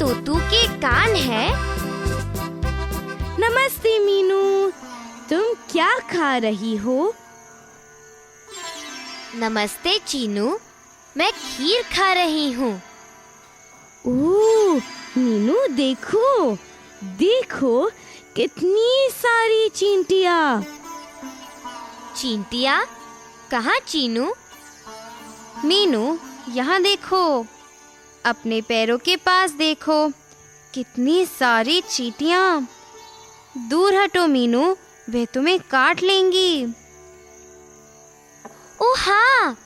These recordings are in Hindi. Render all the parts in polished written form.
तोतू के कान हैं। नमस्ते मीनू, तुम क्या खा रही हो? नमस्ते चीनू, मैं खीर खा रही हूँ। ओह मीनू, देखो देखो कितनी सारी चींटियाँ। चींटियाँ? कहाँ चीनू? मीनू, यहाँ देखो, अपने पैरों के पास देखो, कितनी सारी चींटियाँ। दूर हटो मीनू, वे तुम्हें काट लेंगी। ओह हाँ,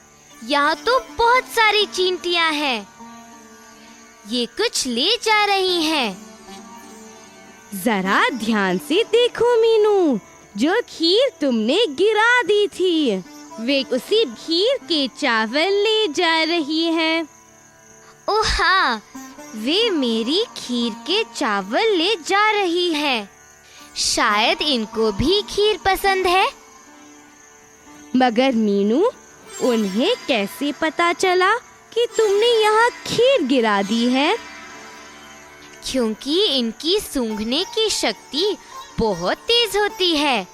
यहाँ तो बहुत सारी चींटियाँ हैं। ये कुछ ले जा रही हैं। जरा ध्यान से देखो मीनू, जो खीर तुमने गिरा दी थी, वे उसी खीर के चावल ले जा रही हैं। ओह हाँ, वे मेरी खीर के चावल ले जा रही हैं। शायद इनको भी खीर पसंद है। मगर मीनू, उन्हें कैसे पता चला कि तुमने यहाँ खीर गिरा दी है? क्योंकि इनकी सूंघने की शक्ति बहुत तेज होती है।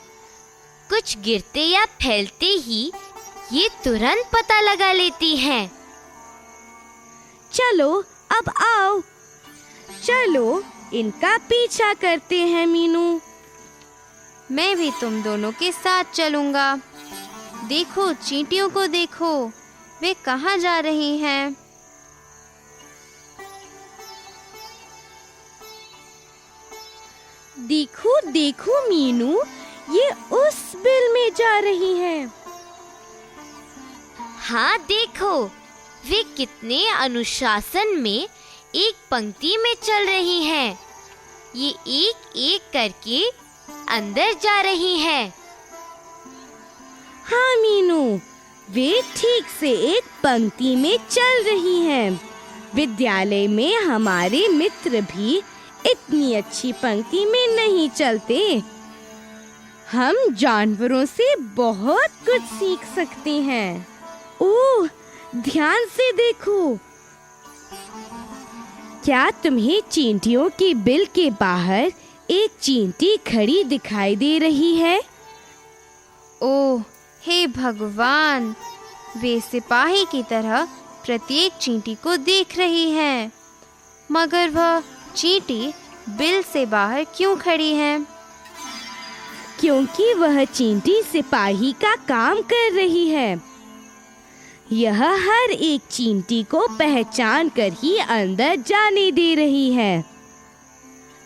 कुछ गिरते या फैलते ही ये तुरंत पता लगा लेती हैं। चलो अब आओ, चलो इनका पीछा करते हैं मीनू। मैं भी तुम दोनों के साथ चलूंगा। देखो चींटियों को देखो, वे कहाँ जा रही हैं? देखो देखो मीनू, ये उस बिल में जा रही हैं। हाँ देखो, वे कितने अनुशासन में एक पंक्ति में चल रही हैं। ये एक एक करके अंदर जा रही हैं। हाँ मीनू, वे ठीक से एक पंक्ति में चल रही हैं। विद्यालय में हमारे मित्र भी इतनी अच्छी पंक्ति में नहीं चलते। हम जानवरों से बहुत कुछ सीख सकते हैं। ओह, ध्यान से देखो, क्या तुम्हें चींटियों के बिल के बाहर एक चींटी खड़ी दिखाई दे रही है? ओह हे भगवान, वे सिपाही की तरह प्रत्येक चींटी को देख रही हैं। मगर वह चींटी बिल से बाहर क्यों खड़ी है? क्योंकि वह चींटी सिपाही का काम कर रही है। यह हर एक चींटी को पहचान कर ही अंदर जाने दे रही है।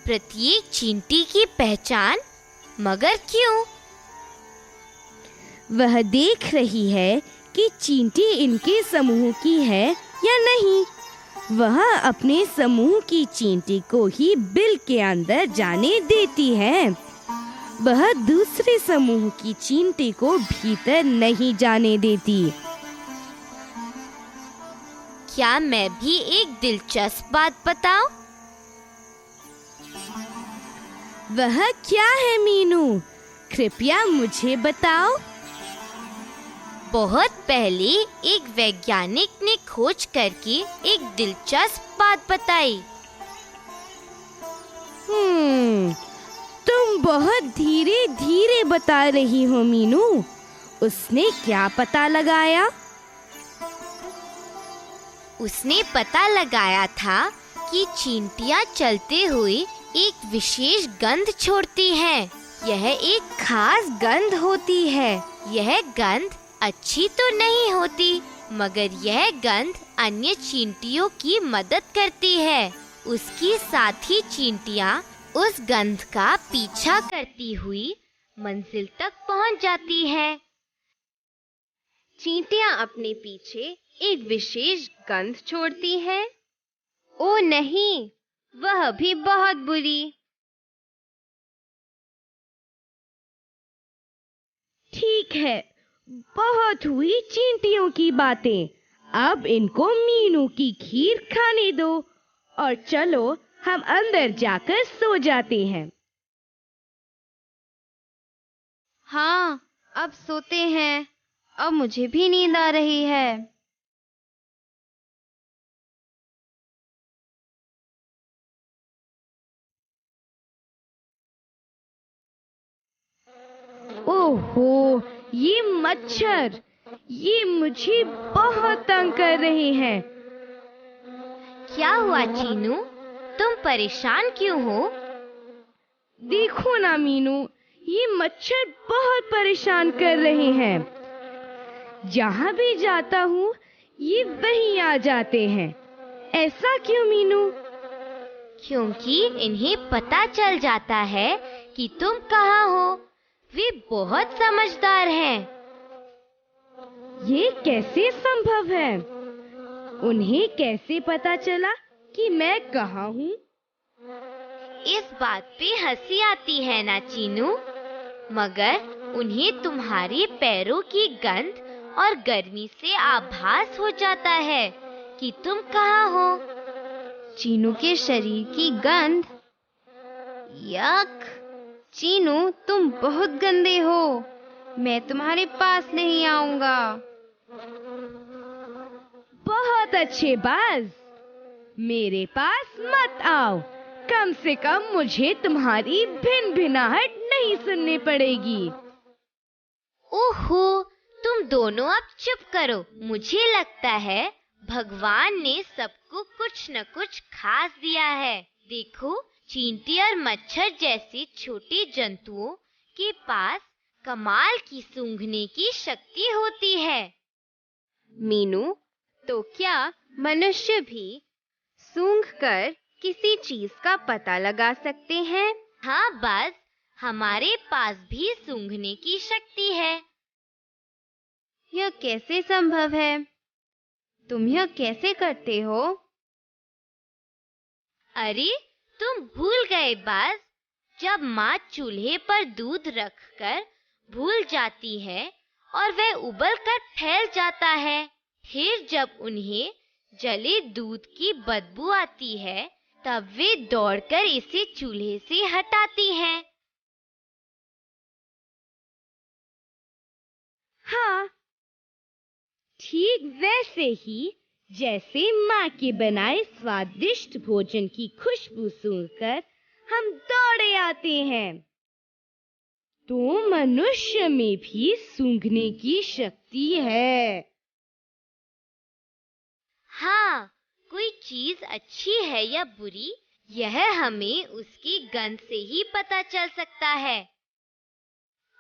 प्रत्येक चींटी की पहचान? मगर क्यों? वह देख रही है कि चींटी इनके समूह की है या नहीं। वह अपने समूह की चींटी को ही बिल के अंदर जाने देती है। वह दूसरे समूह की चींटी को भीतर नहीं जाने देती। क्या मैं भी एक दिलचस्प बात बताऊं? वह क्या है मीनू? कृपया मुझे बताओ। बहुत पहले एक वैज्ञानिक ने खोज करके एक दिलचस्प बात बताई। तुम बहुत धीरे धीरे बता रही हो मीनू। उसने क्या पता लगाया? उसने पता लगाया था कि चींटियां चलते हुए एक विशेष गंध छोड़ती हैं। यह एक खास गंध होती है। यह गंध अच्छी तो नहीं होती, मगर यह गंध अन्य चींटियों की मदद करती है। उसके साथ ही चींटियां उस गंध का पीछा करती हुई मंजिल तक पहुंच जाती हैं। चींटियां अपने पीछे एक विशेष गंध छोड़ती हैं। ओ नहीं, वह भी बहुत बुरी। ठीक है, बहुत हुई चींटियों की बातें। अब इनको मीनू की खीर खाने दो और चलो हम अंदर जाकर सो जाते हैं। हाँ, अब सोते हैं। अब मुझे भी नींद आ रही है। ओहो, ये मच्छर, ये मुझे बहुत तंग कर रहे हैं। क्या हुआ चीनू, तुम परेशान क्यों हो? देखो ना मीनू, ये मच्छर बहुत परेशान कर रहे हैं। जहाँ भी जाता हूँ ये वहीं आ जाते हैं। ऐसा क्यों मीनू? क्योंकि इन्हें पता चल जाता है कि तुम कहाँ हो। वे बहुत समझदार हैं। ये कैसे संभव है? उन्हें कैसे पता चला कि मैं कहाँ हूँ? इस बात पे हंसी आती है ना चीनू, मगर उन्हें तुम्हारे पैरों की गंध और गर्मी से आभास हो जाता है कि तुम कहाँ हो। चीनू के शरीर की गंध? यक! चीनू, तुम बहुत गंदे हो। मैं तुम्हारे पास नहीं आऊंगा। बहुत अच्छे बाज, मेरे पास मत आओ। कम से कम मुझे तुम्हारी भिन-भिनाहट नहीं सुननी पड़ेगी। ओहो, तुम दोनों अब चुप करो। मुझे लगता है भगवान ने सबको कुछ न कुछ खास दिया है। देखो, चींटी और मच्छर जैसे छोटे जंतुओं के पास कमाल की सूंघने की शक्ति होती है। मीनू, तो क्या मनुष्य भी सूंघकर किसी चीज का पता लगा सकते हैं? हाँ बस, हमारे पास भी सूंघने की शक्ति है। यह कैसे संभव है? तुम यह कैसे करते हो? अरे, तुम भूल गए बाज। जब माँ चूल्हे पर दूध रखकर भूल जाती है और वह उबलकर फैल जाता है, फिर जब उन्हें जले दूध की बदबू आती है, तब वे दौड़कर इसे चूल्हे से हटाती हैं। हाँ, ठीक वैसे ही जैसे माँ के बनाए स्वादिष्ट भोजन की खुशबू सूंघकर हम दौड़े आते हैं, तो मनुष्य में भी सूंघने की शक्ति है। हाँ, कोई चीज अच्छी है या बुरी, यह हमें उसकी गंध से ही पता चल सकता है।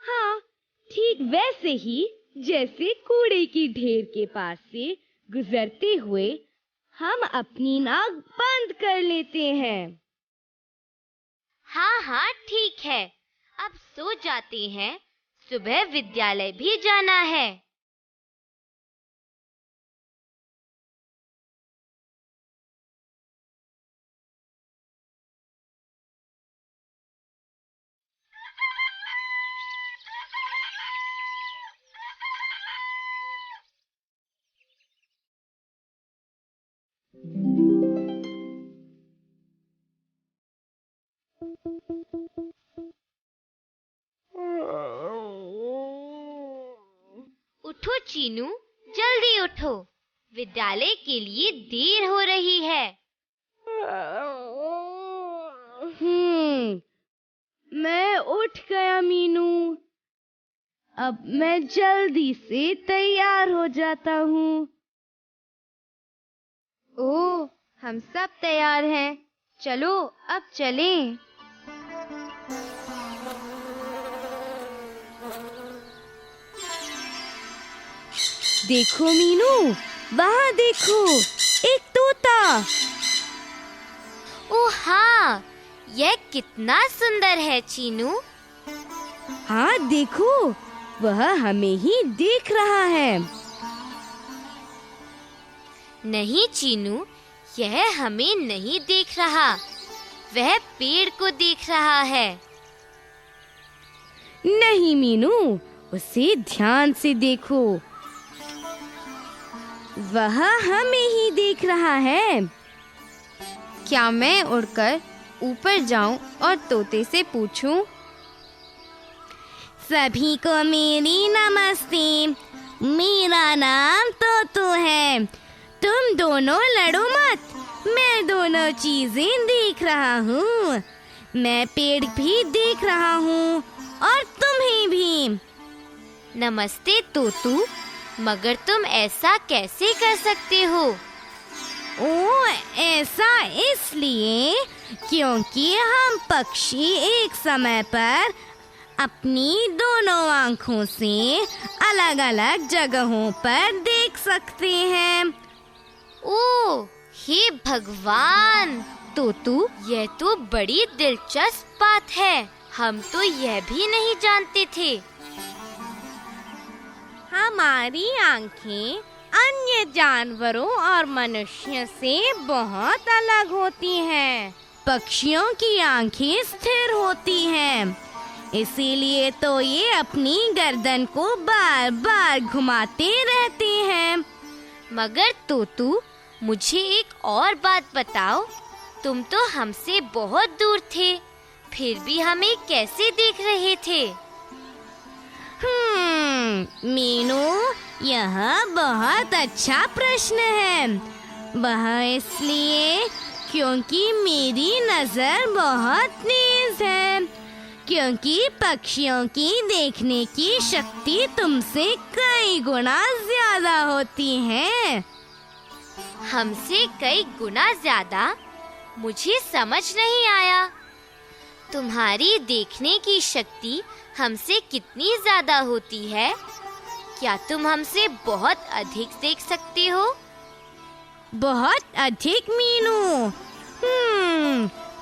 हाँ, ठीक वैसे ही जैसे कूड़े की ढेर के पास से गुजरते हुए हम अपनी नाक बंद कर लेते हैं। हाँ हाँ, ठीक है। अब सो जाते हैं, सुबह विद्यालय भी जाना है। उठो चीनू, जल्दी उठो। विद्यालय के लिए देर हो रही है। मैं उठ गया मीनू। अब मैं जल्दी से तैयार हो जाता हूँ। ओह, हम सब तैयार हैं। चलो अब चलें। देखो मीनू, वहाँ देखो, एक तोता। ओह हाँ, यह कितना सुंदर है चीनू। हाँ देखो, वह हमें ही देख रहा है। नहीं चीनू, यह हमें नहीं देख रहा, वह पेड़ को देख रहा है। नहीं मीनू, उसे ध्यान से देखो, वह हमें ही देख रहा है। क्या मैं उड़कर ऊपर जाऊं और तोते से पूछूं? सभी को मेरी नमस्ते, मेरा नाम तोतू है। तुम दोनों लड़ो मत, मैं दोनों चीजें देख रहा हूँ। मैं पेड़ भी देख रहा हूँ और तुम्हें भी। नमस्ते तोतू, मगर तुम ऐसा कैसे कर सकते हो? ओ, ऐसा इसलिए क्योंकि हम पक्षी एक समय पर अपनी दोनों आँखों से अलग-अलग जगहों पर देख सकते हैं। ओह, हे भगवान! तोतू, यह तो बड़ी दिलचस्प बात है। हम तो यह भी नहीं जानते थे। हमारी आँखें अन्य जानवरों और मनुष्य से बहुत अलग होती हैं। पक्षियों की आँखें स्थिर होती हैं, इसीलिए तो ये अपनी गर्दन को बार-बार घुमाते रहते हैं। मगर तोतू, मुझे एक और बात बताओ। तुम तो हमसे बहुत दूर थे, फिर भी हमें कैसे देख रहे थे? मीनू, यह बहुत अच्छा प्रश्न है। वह इसलिए क्योंकि मेरी नजर बहुत तेज है, क्योंकि पक्षियों की देखने की शक्ति तुमसे कई गुना ज्यादा होती है। हमसे कई गुना ज्यादा? मुझे समझ नहीं आया। तुम्हारी देखने की शक्ति हमसे कितनी ज्यादा होती है? क्या तुम हमसे बहुत अधिक देख सकते हो? बहुत अधिक मीनू?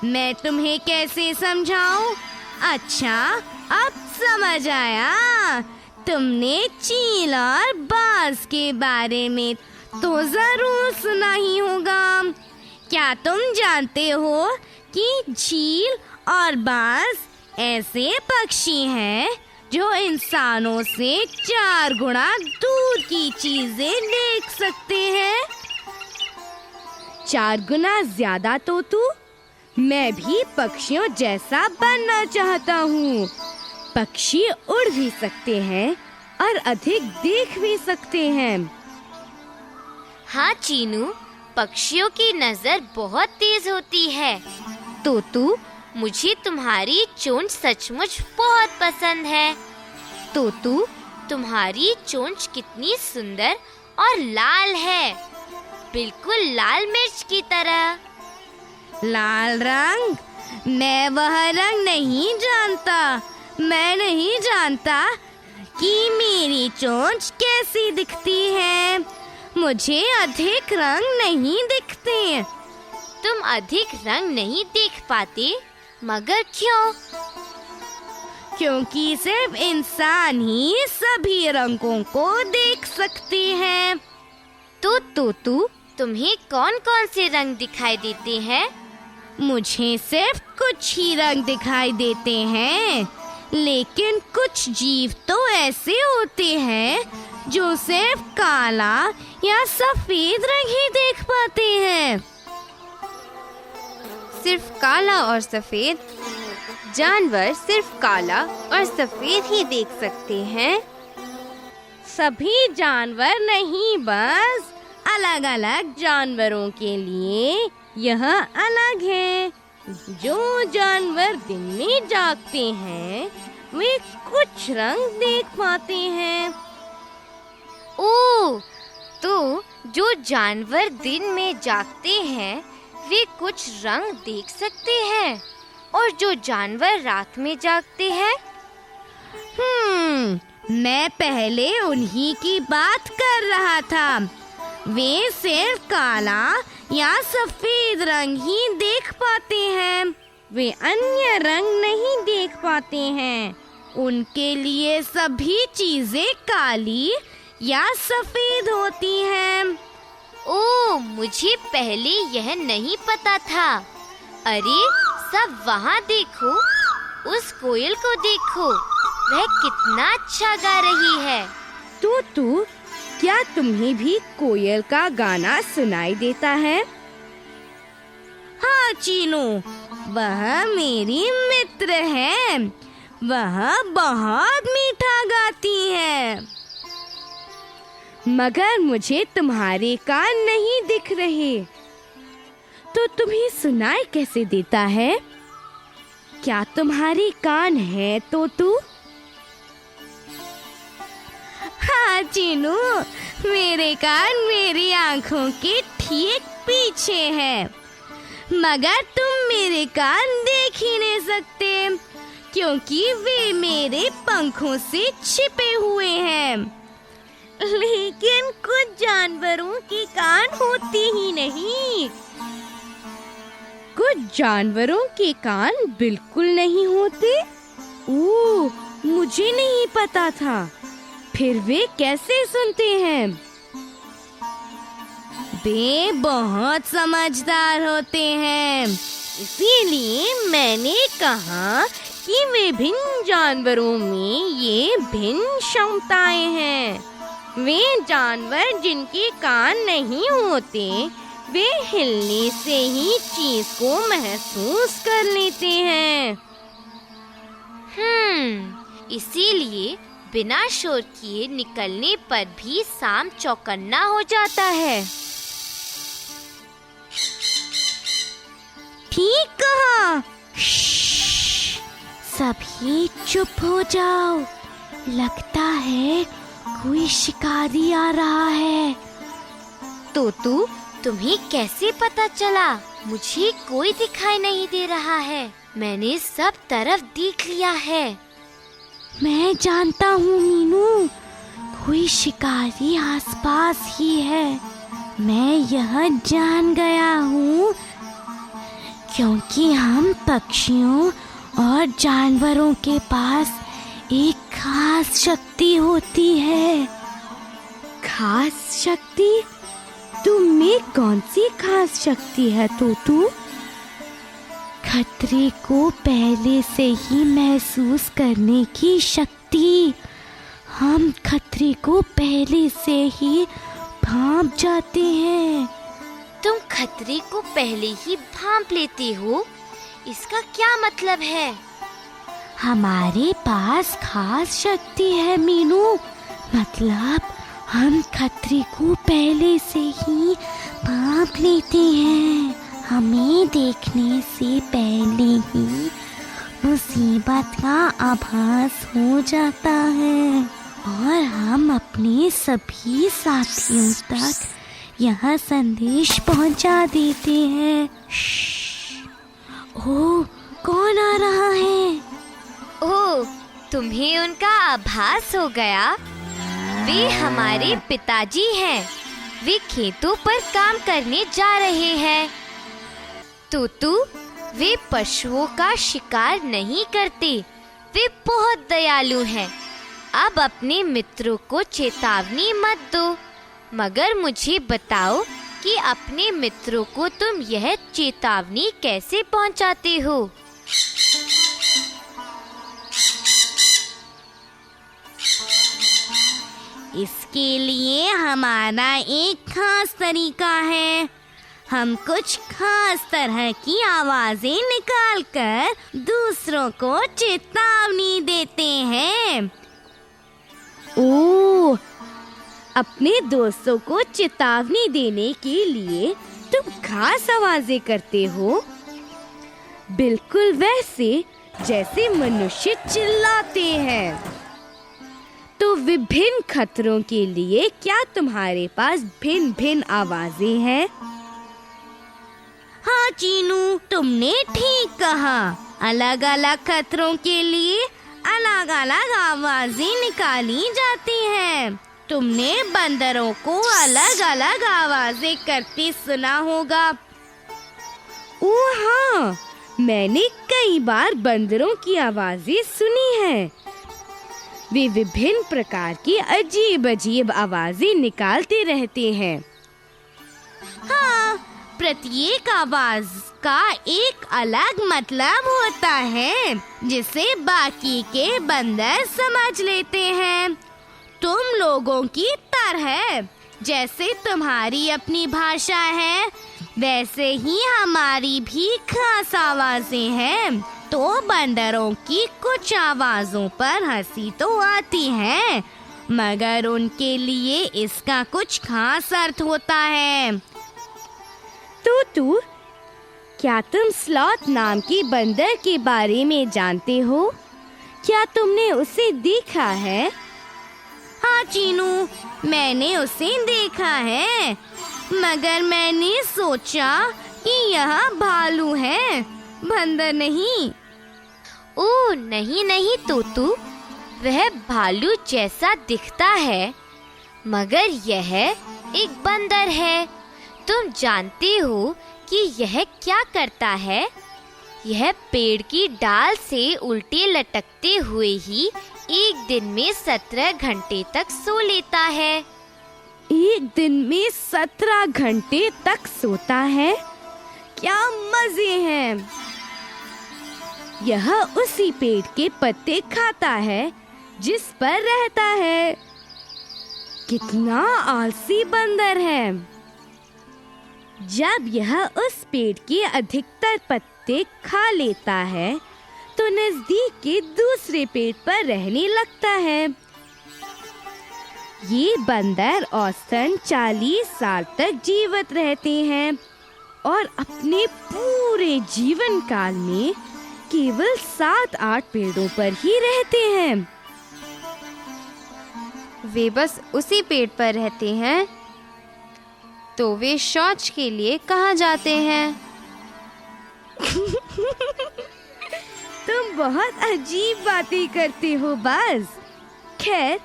मैं तुम्हें कैसे समझाऊं? अच्छा, अब समझ आया। तुमने चील और बाज के बारे में तो जरूर सुना ही होगा। क्या तुम जानते हो कि चील और बाज ऐसे पक्षी हैं जो इंसानों से 4 गुना दूर की चीजें देख सकते हैं? 4 गुना ज्यादा तोतू? मैं भी पक्षियों जैसा बनना चाहता हूँ। पक्षी उड़ भी सकते हैं और अधिक देख भी सकते हैं। हाँ चीनू, पक्षियों की नजर बहुत तेज होती है। तोतू, मुझे तुम्हारी चोंच सचमुच बहुत पसंद है। तोतू, तुम्हारी चोंच कितनी सुंदर और लाल है, बिल्कुल लाल मिर्च की तरह। लाल रंग? मैं वह रंग नहीं जानता। मैं नहीं जानता कि मेरी चोंच कैसी दिखती है। मुझे अधिक रंग नहीं दिखते। तुम अधिक रंग नहीं देख पाते, मगर क्यों? क्योंकि सिर्फ इंसान ही सभी रंगों को देख सकते हैं। तो तोतू, तुम्हें कौन-कौन से रंग दिखाई देते हैं? मुझे सिर्फ कुछ ही रंग दिखाई देते हैं, लेकिन कुछ जीव तो ऐसे होते हैं जो सिर्फ काला या सफेद रंग ही देख पाते हैं। सिर्फ काला और सफेद? जानवर सिर्फ काला और सफेद ही देख सकते हैं? सभी जानवर नहीं, बस अलग-अलग जानवरों के लिए यह अलग है। जो जानवर दिन में जागते हैं, वे कुछ रंग देख पाते हैं। ओह, तो जो जानवर दिन में जागते हैं, वे कुछ रंग देख सकते हैं, और जो जानवर रात में जागते हैं? मैं पहले उन्हीं की बात कर रहा था। वे सिर्फ काला या सफेद रंग ही देख पाते हैं। वे अन्य रंग नहीं देख पाते हैं। उनके लिए सभी चीजें काली या सफेद होती हैं। ओह, मुझे पहले यह नहीं पता था। अरे, सब वहाँ देखो, उस कोयल को देखो, वह कितना अच्छा गा रही है। तू क्या तुम्हें भी कोयल का गाना सुनाई देता है? हाँ चीनू, वह मेरी मित्र है। वह बहुत मीठा गाती है। मगर मुझे तुम्हारे कान नहीं दिख रहे, तो तुम्हें सुनाई कैसे देता है? क्या तुम्हारे कान है तोतू? हाँ चीनू, मेरे कान मेरी आंखों के ठीक पीछे है, मगर तुम मेरे कान देख ही नहीं सकते क्योंकि वे मेरे पंखों से छिपे हुए हैं। लेकिन कुछ जानवरों के कान होते ही नहीं। कुछ जानवरों के कान बिल्कुल नहीं होते? ओह, मुझे नहीं पता था। फिर वे कैसे सुनते हैं? वे बहुत समझदार होते हैं, इसीलिए मैंने कहा कि विभिन्न जानवरों में ये भिन्न क्षमताएं हैं। वे जानवर जिनके कान नहीं होते, वे हिलने से ही चीज को महसूस कर लेते हैं। इसीलिए बिना शोर किए निकलने पर भी सांप चौकन्ना हो जाता है। ठीक कहा। सभी चुप हो जाओ, लगता है कोई शिकारी आ रहा है। तोतू, तुम्हें कैसे पता चला? मुझे कोई दिखाई नहीं दे रहा है। मैंने सब तरफ देख लिया है। मैं जानता हूँ मीनू, कोई शिकारी आसपास ही है। मैं यह जान गया हूँ क्योंकि हम पक्षियों और जानवरों के पास एक खास शक्ति होती है। खास शक्ति? तुम में कौन सी खास शक्ति है तोतू? खतरे को पहले से ही महसूस करने की शक्ति। हम खतरे को पहले से ही भांप जाते हैं। तुम खतरे को पहले ही भांप लेते हो? इसका क्या मतलब है? हमारे पास खास शक्ति है मीनू। मतलब हम खतरे को पहले से ही भांप लेते हैं। हमें देखने से पहले ही मुसीबत का आभास हो जाता है और हम अपने सभी साथियों तक यह संदेश पहुंचा देते हैं। ओह, कौन आ रहा है? ओह, तुम्हें उनका आभास हो गया? वे हमारे पिताजी हैं। वे खेतों पर काम करने जा रहे हैं। तोतू, वे पशुओं का शिकार नहीं करते। वे बहुत दयालु हैं। अब अपने मित्रों को चेतावनी मत दो, मगर मुझे बताओ कि अपने मित्रों को तुम यह चेतावनी कैसे पहुंचाते हो? इसके लिए हमारा एक खास तरीका है। हम कुछ खास तरह की आवाजें निकालकर दूसरों को चेतावनी देते हैं। ओह, अपने दोस्तों को चेतावनी देने के लिए तुम खास आवाजें करते हो? बिल्कुल वैसे जैसे मनुष्य चिल्लाते हैं। तो विभिन्न खतरों के लिए क्या तुम्हारे पास भिन्न भिन्न आवाजें हैं? हाँ चीनू, तुमने ठीक कहा। अलग अलग खतरों के लिए अलग अलग आवाजें निकाली जाती हैं। तुमने बंदरों को अलग अलग आवाजें करते सुना होगा। ओह हाँ, मैंने कई बार बंदरों की आवाजें सुनी हैं। वे विभिन्न प्रकार की अजीब अजीब आवाजें निकालते रहते हैं। हाँ, प्रत्येक आवाज का एक अलग मतलब होता है जिसे बाकी के बंदर समझ लेते हैं। तुम लोगों की तरह जैसे तुम्हारी अपनी भाषा है, वैसे ही हमारी भी खास आवाजें हैं। तो बंदरों की कुछ आवाजों पर हंसी तो आती है, मगर उनके लिए इसका कुछ खास अर्थ होता है। तू क्या तुम स्लॉथ नाम के बंदर के बारे में जानते हो? क्या तुमने उसे देखा है? हाँ हाँ चीनू, मैंने उसे देखा है, मगर मैंने सोचा कि यह भालू है, बंदर नहीं। ओह नहीं नहीं तोतू, वह भालू जैसा दिखता है, मगर यह एक बंदर है। तुम जानते हो कि यह क्या करता है? यह पेड़ की डाल से उल्टे लटकते हुए ही एक दिन में 17 घंटे तक सो लेता है। एक दिन में 17 घंटे तक सोता है? क्या मजे हैं! यह उसी पेड़ के पत्ते खाता है जिस पर रहता है। कितना आलसी बंदर है! जब यह उस पेड़ के अधिकतर पत्ते खा लेता है तो नजदीक के दूसरे पेड़ पर रहने लगता है। ये बंदर औसतन 40 साल तक जीवित रहते हैं और अपने पूरे जीवन काल में केवल 7-8 पेड़ों पर ही रहते हैं। वे बस उसी पेड़ पर रहते हैं, तो वे शौच के लिए कहाँ जाते हैं? तुम बहुत अजीब बातें करते हो बाज। खैर,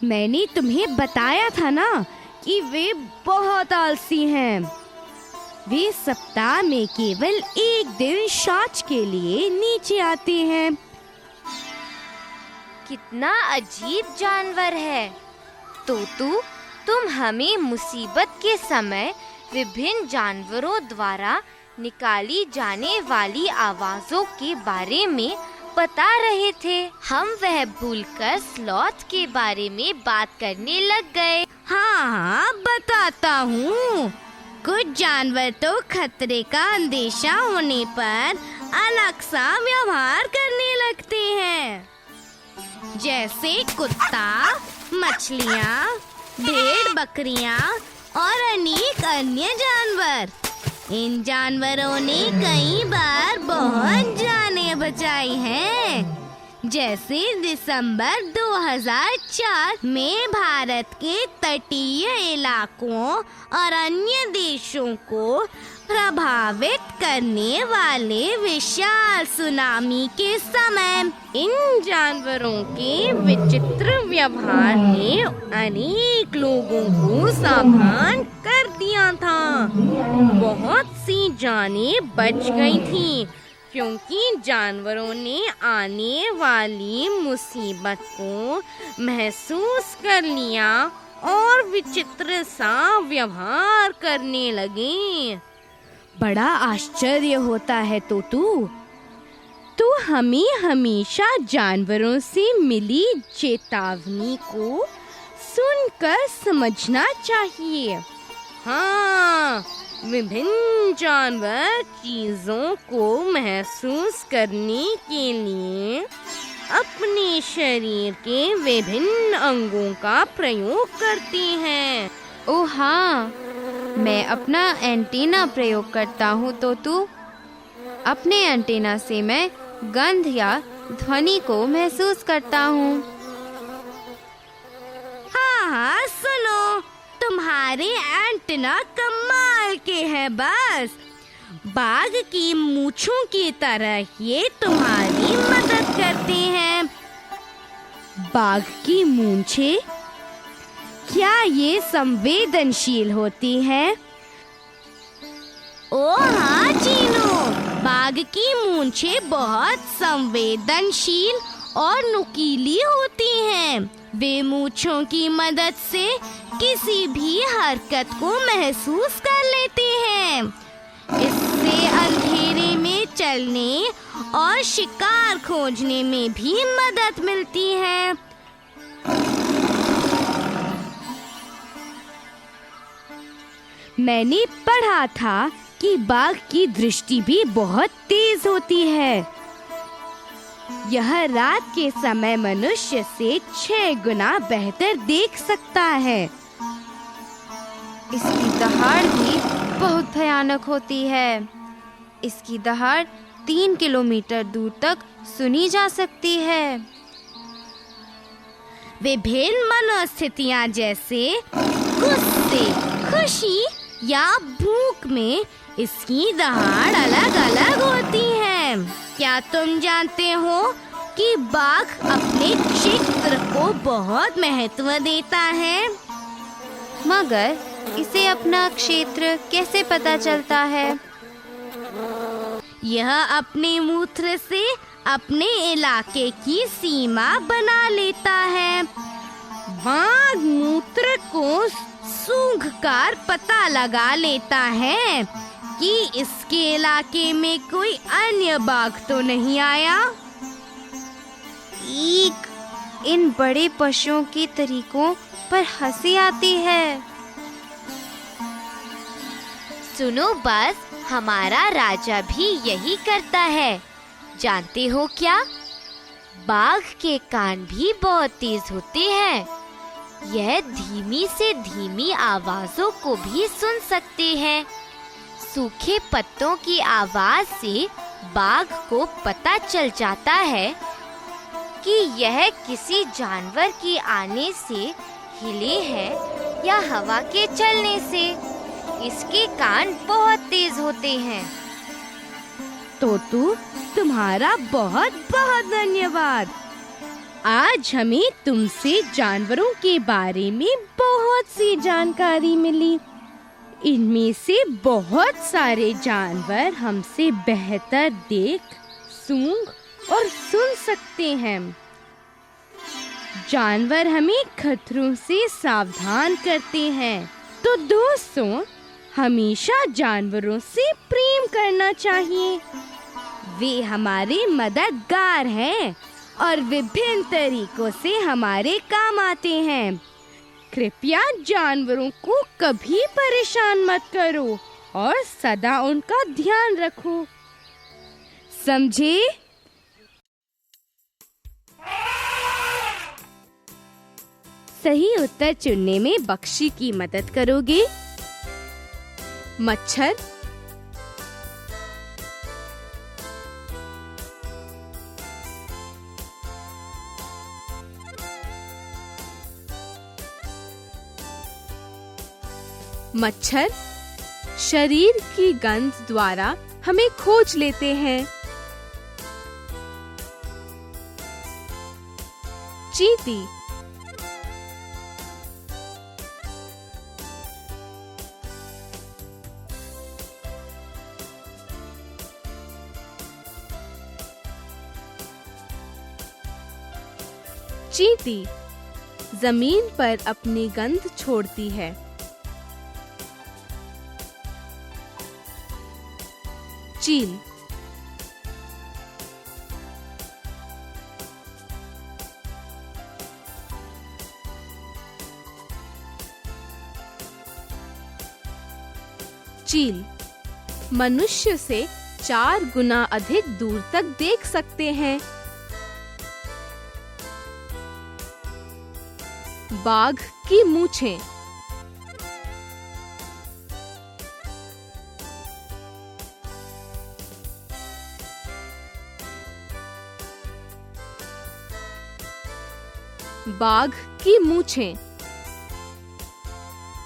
मैंने तुम्हें बताया था ना कि वे बहुत आलसी हैं। वे सप्ताह में केवल एक दिन शौच के लिए नीचे आते हैं। कितना अजीब जानवर है। तोतू, तुम हमें मुसीबत के समय विभिन्न जानवरों द्वारा निकाली जाने वाली आवाजों के बारे में बता रहे थे। हम वह भूलकर स्लॉथ के बारे में बात करने लग गए। हाँ, बताता हूँ। कुछ जानवर तो खतरे का अंदेशा होने पर अलग सा व्यवहार करने लगते हैं, जैसे कुत्ता, मछलियाँ, भेड़ बकरियाँ और अनेक अन्य जानवर। इन जानवरों ने कई बार बहुत जानें बचाई हैं। जैसे दिसंबर 2004 में भारत के तटीय इलाकों और अन्य देशों को प्रभावित करने वाले विशाल सुनामी के समय इन जानवरों के विचित्र व्यवहार ने अनेक लोगों को सावधान कर दिया था। बहुत सी जानें बच गई थीं, क्योंकि जानवरों ने आने वाली मुसीबत को महसूस कर लिया और विचित्र सा व्यवहार करने लगे। बड़ा आश्चर्य होता है तोतू। तो हमें हमेशा जानवरों से मिली चेतावनी को सुनकर समझना चाहिए। हाँ, विभिन्न जानवर चीजों को महसूस करने के लिए अपने शरीर के विभिन्न अंगों का प्रयोग करते हैं। ओह हाँ, मैं अपना एंटीना प्रयोग करता हूँ तोतू। अपने एंटीना से मैं गंध या ध्वनि को महसूस करता हूँ। हाँ, सुनो, तुम्हारे एंटीना कमाल के हैं बस। बाघ की मूंछों की तरह ये तुम्हारी मदद करते हैं। बाघ की मूंछें, क्या ये संवेदनशील होती हैं? ओ हाँ चीनू, बाघ की मूंछें बहुत संवेदनशील और नुकीली होती हैं। वे मूंछों की मदद से किसी भी हरकत को महसूस कर लेते हैं। इससे अंधेरे में चलने और शिकार खोजने में भी मदद मिलती है। मैंने पढ़ा था कि बाघ की दृष्टि भी बहुत तेज होती है। यह रात के समय मनुष्य से 6 गुना बेहतर देख सकता है। इसकी दहाड़ भी बहुत भयानक होती है। इसकी दहाड़ 3 किलोमीटर दूर तक सुनी जा सकती है। विभिन्न मनोस्थितियां जैसे गुस्से, खुशी या भूख में इसकी दहाड़ अलग अलग होती है। क्या तुम जानते हो कि बाघ अपने क्षेत्र को बहुत महत्व देता है? मगर इसे अपना क्षेत्र कैसे पता चलता है? यह अपने मूत्र से अपने इलाके की सीमा बना लेता है। बाघ मूत्र को सूंघकर पता लगा लेता है कि इसके इलाके में कोई अन्य बाघ तो नहीं आया। इन बड़े पशुओं के तरीकों पर हंसी आती है। सुनो बस, हमारा राजा भी यही करता है। जानते हो क्या? बाघ के कान भी बहुत तेज होते हैं। यह धीमी से धीमी आवाजों को भी सुन सकते हैं। सूखे पत्तों की आवाज से बाघ को पता चल जाता है कि यह किसी जानवर के आने से हिले है या हवा के चलने से। इसके कान बहुत तेज होते हैं। तोतू, तुम्हारा बहुत बहुत धन्यवाद। आज हमें तुमसे जानवरों के बारे में बहुत सी जानकारी मिली। इनमें से बहुत सारे जानवर हमसे बेहतर देख, सूंघ और सुन सकते हैं। जानवर हमें खतरों से सावधान करते हैं। तो दोस्तों, हमेशा जानवरों से प्रेम करना चाहिए। वे हमारे मददगार हैं और विभिन्न तरीकों से हमारे काम आते हैं। कृपया जानवरों को कभी परेशान मत करो और सदा उनका ध्यान रखो। समझे? सही उत्तर चुनने में बख्शी की मदद करोगे? मच्छर, मच्छर शरीर की गंध द्वारा हमें खोज लेते हैं। चींटी, चींटी जमीन पर अपनी गंध छोड़ती है। चील, चील मनुष्य से 4 गुना अधिक दूर तक देख सकते हैं। बाघ की मूंछें, बाघ की मूंछें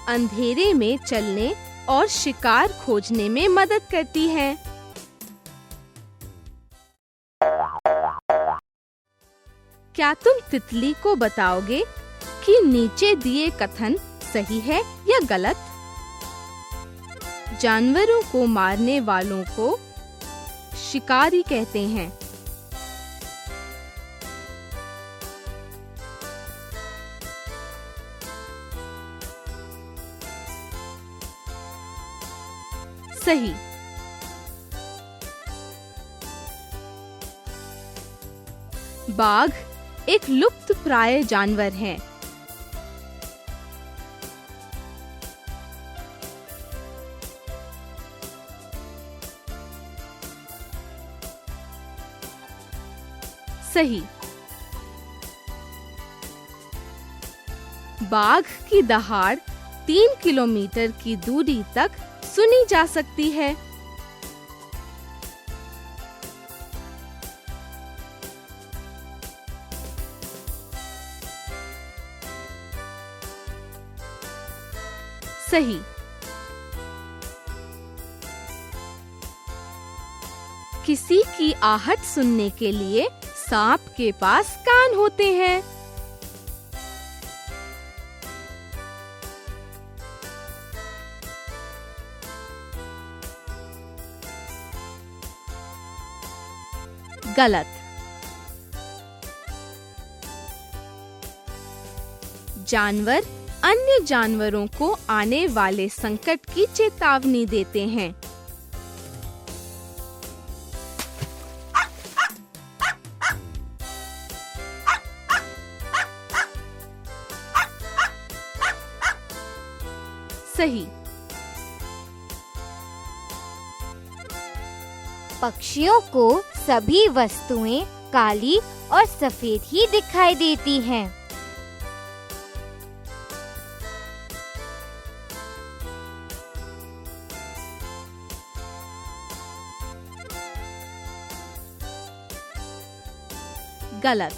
अंधेरे में चलने और शिकार खोजने में मदद करती हैं। क्या तुम तितली को बताओगे कि नीचे दिए कथन सही है या गलत? जानवरों को मारने वालों को शिकारी कहते हैं। सही। बाघ एक लुप्तप्राय जानवर है। सही। बाघ की दहाड़ 3 किलोमीटर की दूरी तक सुनी जा सकती है। सही। किसी की आहट सुनने के लिए सांप के पास कान होते हैं। गलत। जानवर अन्य जानवरों को आने वाले संकट की चेतावनी देते हैं। सही। पक्षियों को सभी वस्तुएं काली और सफेद ही दिखाई देती हैं। गलत।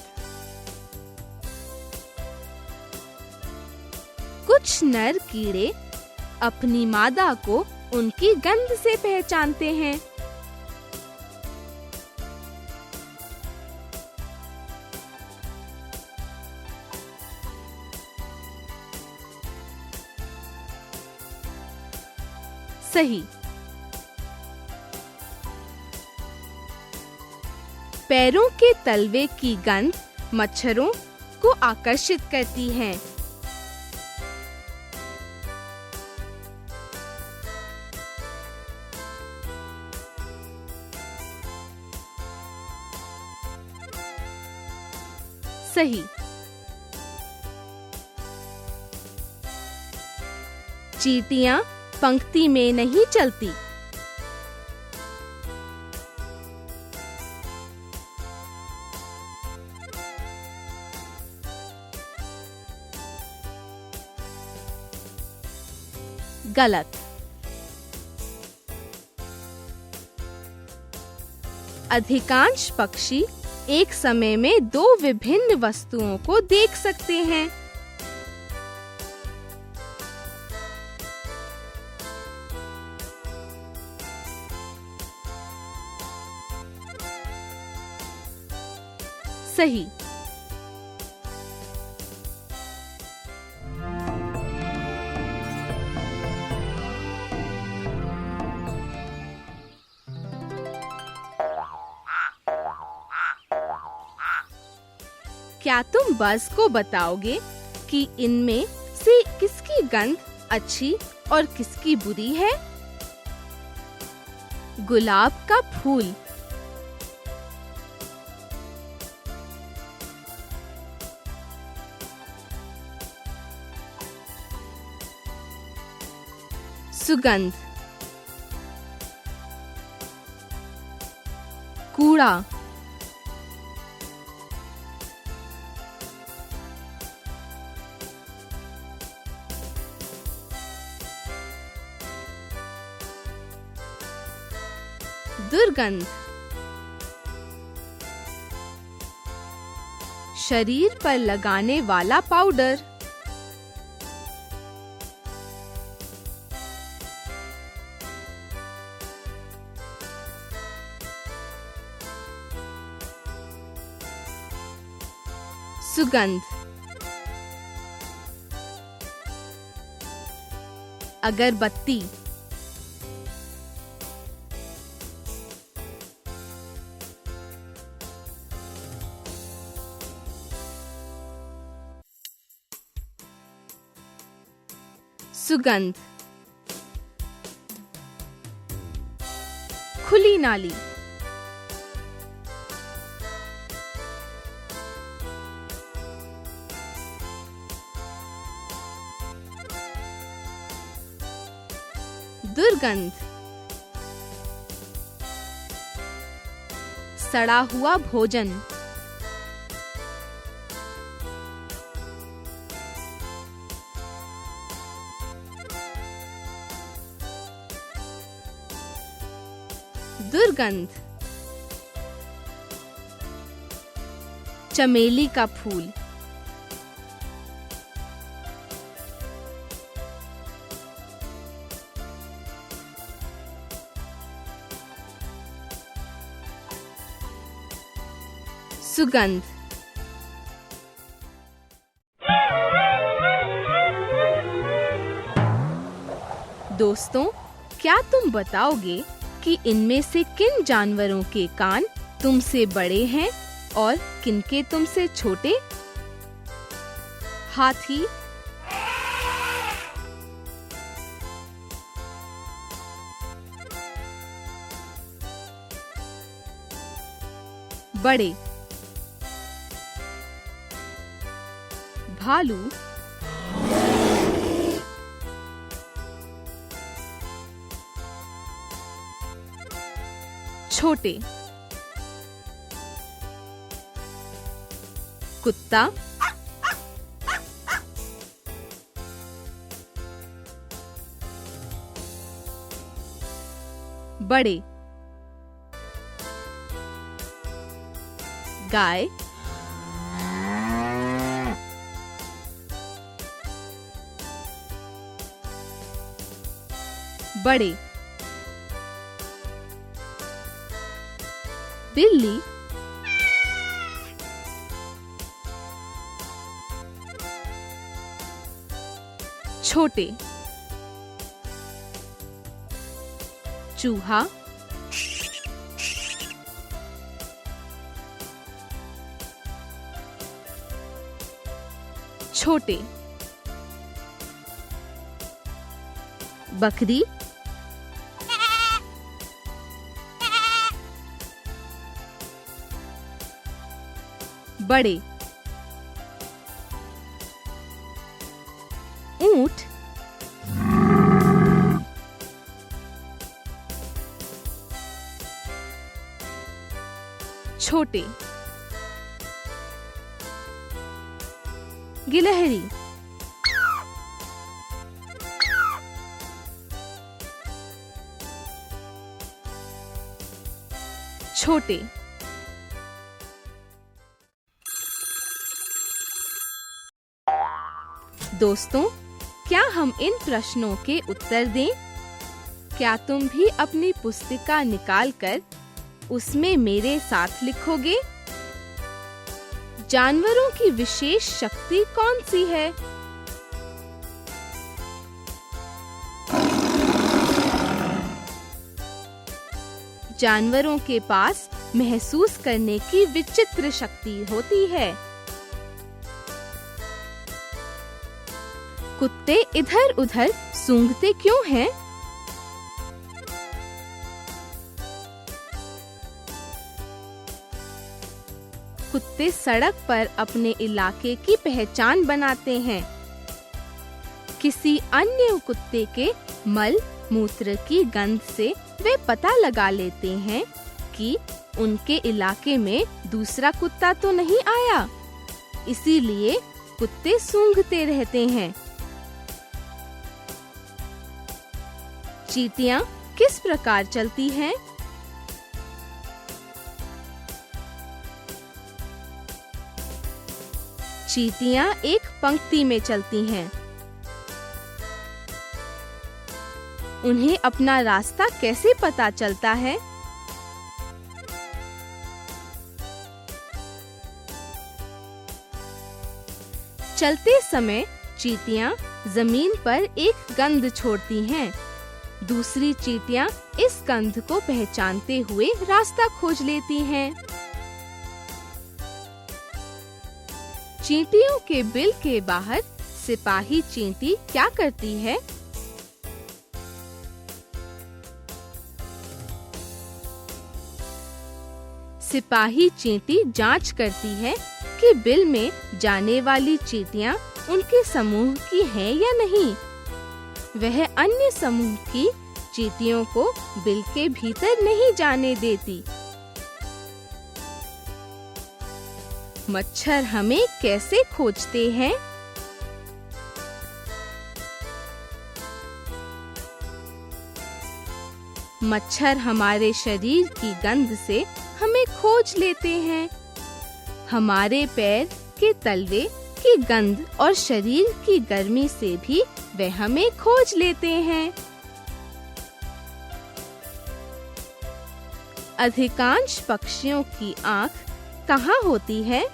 कुछ नर कीड़े अपनी मादा को उनकी गंध से पहचानते हैं। सही। पैरों के तलवे की गंध मच्छरों को आकर्षित करती है। सही। चींटियां पंक्ति में नहीं चलती। गलत। अधिकांश पक्षी एक समय में दो विभिन्न वस्तुओं को देख सकते हैं। सही। क्या तुम बज़ को बताओगे कि इनमें से किसकी गंध अच्छी और किसकी बुरी है? गुलाब का फूल। सुगंध। कूड़ा। दुर्गंध। शरीर पर लगाने वाला पाउडर। सुगंध। अगरबत्ती। सुगंध। खुली नाली। दुर्गंध। सड़ा हुआ भोजन। दुर्गंध। चमेली का फूल। सुगंध। दोस्तों, क्या तुम बताओगे कि इनमें से किन जानवरों के कान तुमसे बड़े हैं और किनके तुमसे छोटे? हाथी, बड़े। भालू, छोटे। कुत्ता, बड़े। गाय, बड़े। बिल्ली, छोटे। चूहा, छोटे। बकरी, बड़े। ऊंट, छोटे। गिलहरी, छोटे। दोस्तों, क्या हम इन प्रश्नों के उत्तर दें? क्या तुम भी अपनी पुस्तिका निकालकर उसमें मेरे साथ लिखोगे? जानवरों की विशेष शक्ति कौन सी है? जानवरों के पास महसूस करने की विचित्र शक्ति होती है। कुत्ते इधर-उधर सूंघते क्यों हैं? कुत्ते सड़क पर अपने इलाके की पहचान बनाते हैं। किसी अन्य कुत्ते के मल मूत्र की गंध से वे पता लगा लेते हैं कि उनके इलाके में दूसरा कुत्ता तो नहीं आया, इसीलिए कुत्ते सूंघते रहते हैं। चींटियां किस प्रकार चलती हैं? चींटियां एक पंक्ति में चलती हैं। उन्हें अपना रास्ता कैसे पता चलता है? चलते समय चींटियां जमीन पर एक गंध छोड़ती हैं। दूसरी चींटियां इस गंध को पहचानते हुए रास्ता खोज लेती हैं। चींटियों के बिल के बाहर सिपाही चींटी क्या करती है? सिपाही चींटी जांच करती है कि बिल में जाने वाली चींटियां उनके समूह की हैं या नहीं। वह अन्य समूह की चींटियों को बिल के भीतर नहीं जाने देती। मच्छर हमें कैसे खोजते हैं? मच्छर हमारे शरीर की गंध से हमें खोज लेते हैं। हमारे पैर के तलवे की गंध और शरीर की गर्मी से भी वे हमें खोज लेते हैं। अधिकांश पक्षियों की आंख कहाँ होती है?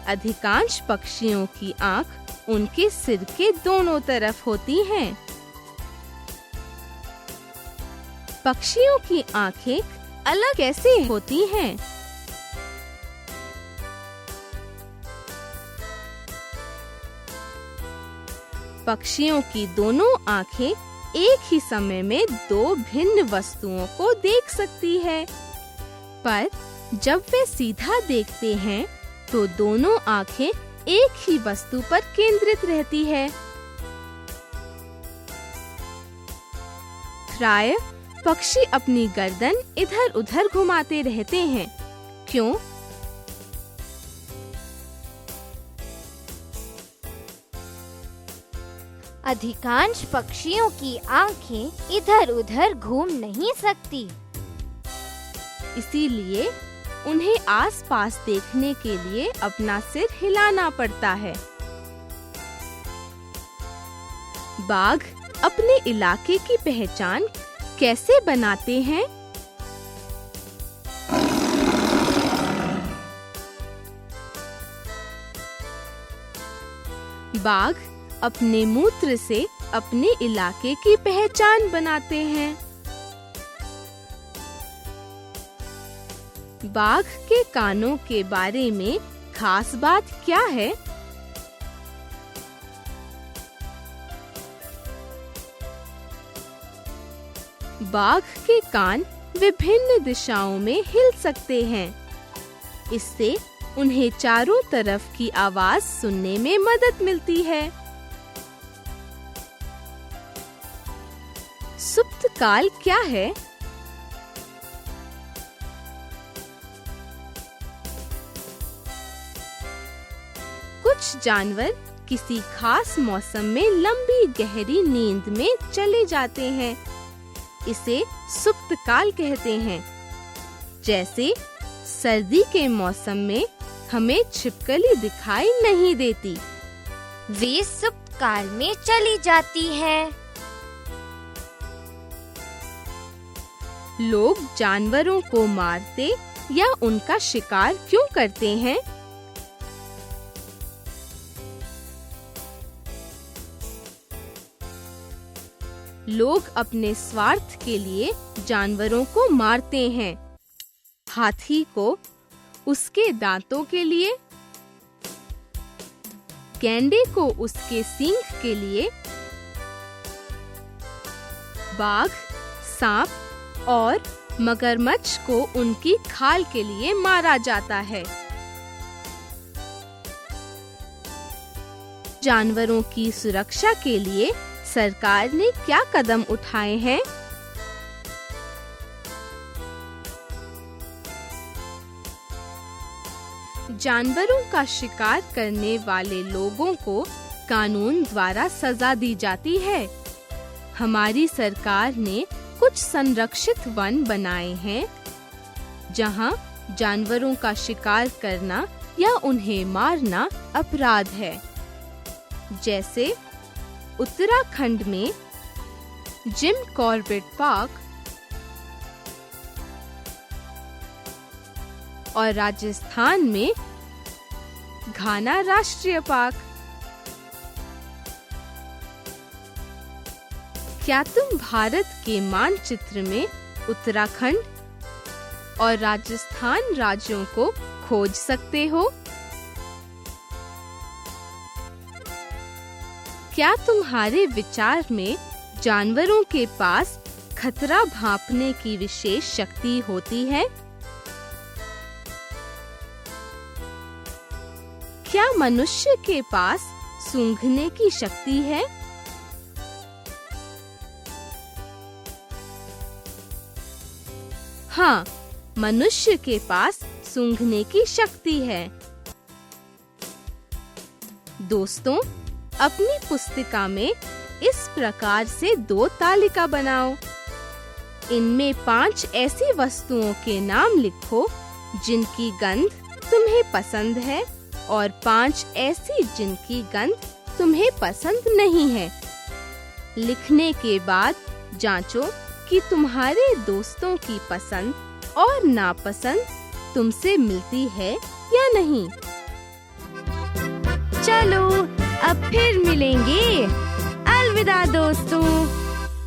अधिकांश पक्षियों की आँख उनके सिर के दोनों तरफ होती हैं। पक्षियों की आँखें अलग कैसे होती हैं? पक्षियों की दोनों आँखें एक ही समय में दो भिन्न वस्तुओं को देख सकती है, पर जब वे सीधा देखते हैं तो दोनों आँखें एक ही वस्तु पर केंद्रित रहती है। प्रायः पक्षी अपनी गर्दन इधर-उधर घुमाते रहते हैं। क्यों? अधिकांश पक्षियों की आंखें इधर-उधर घूम नहीं सकती। इसीलिए उन्हें आसपास देखने के लिए अपना सिर हिलाना पड़ता है। बाघ अपने इलाके की पहचान कैसे बनाते हैं? बाघ अपने मूत्र से अपने इलाके की पहचान बनाते हैं। बाघ के कानों के बारे में खास बात क्या है? बाघ के कान विभिन्न दिशाओं में हिल सकते हैं। इससे उन्हें चारों तरफ की आवाज सुनने में मदद मिलती है। सुप्त काल क्या है? कुछ जानवर किसी खास मौसम में लंबी गहरी नींद में चले जाते हैं। इसे सुप्त काल कहते हैं। जैसे सर्दी के मौसम में हमें छिपकली दिखाई नहीं देती, वे सुप्त काल में चली जाती है। लोग जानवरों को मारते या उनका शिकार क्यों करते हैं? लोग अपने स्वार्थ के लिए जानवरों को मारते हैं। हाथी को उसके दांतों के लिए, गैंडे को उसके सींग के लिए, बाघ, सांप और मगरमच्छ को उनकी खाल के लिए मारा जाता है। जानवरों की सुरक्षा के लिए सरकार ने क्या कदम उठाए हैं? जानवरों का शिकार करने वाले लोगों को कानून द्वारा सजा दी जाती है। हमारी सरकार ने कुछ संरक्षित वन बनाए हैं, जहां जानवरों का शिकार करना या उन्हें मारना अपराध है। जैसे उत्तराखंड में जिम कॉर्बेट पार्क और राजस्थान में घाना राष्ट्रीय पार्क। क्या तुम भारत के मानचित्र में उत्तराखंड और राजस्थान राज्यों को खोज सकते हो? क्या तुम्हारे विचार में जानवरों के पास खतरा भांपने की विशेष शक्ति होती है? क्या मनुष्य के पास सूंघने की शक्ति है? हाँ, मनुष्य के पास सूंघने की शक्ति है। दोस्तों, अपनी पुस्तिका में इस प्रकार से 2 तालिका बनाओ। इनमें 5 ऐसी वस्तुओं के नाम लिखो जिनकी गंध तुम्हें पसंद है और 5 ऐसी जिनकी गंध तुम्हें पसंद नहीं है। लिखने के बाद जांचो कि तुम्हारे दोस्तों की पसंद और नापसंद तुमसे मिलती है या नहीं। चलो अब फिर मिलेंगे। अलविदा दोस्तों।